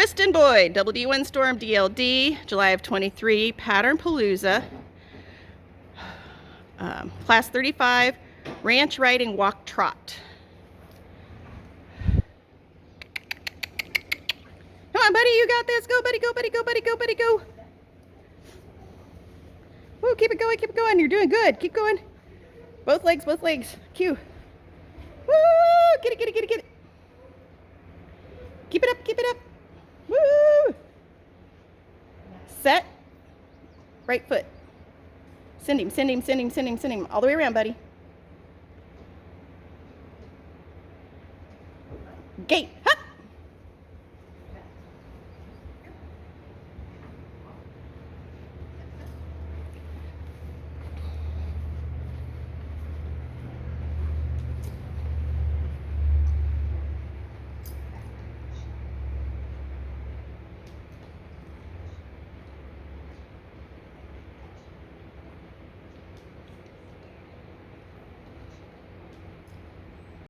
Kristen Boyd, Double D Windstorm, DLD, July of 23, Pattern Palooza, Class 35, Ranch Riding Walk Trot. Come on, buddy, you got this. Go, buddy, go, buddy, go, buddy, go, buddy, go. Woo, keep it going, keep it going. You're doing good. Keep going. Both legs, both legs. Cue. Woo, get it, get it, get it, get it. Keep it up, keep it up. Woo! Set. Right foot. Send him, send him, send him, send him, send him. All the way around, buddy.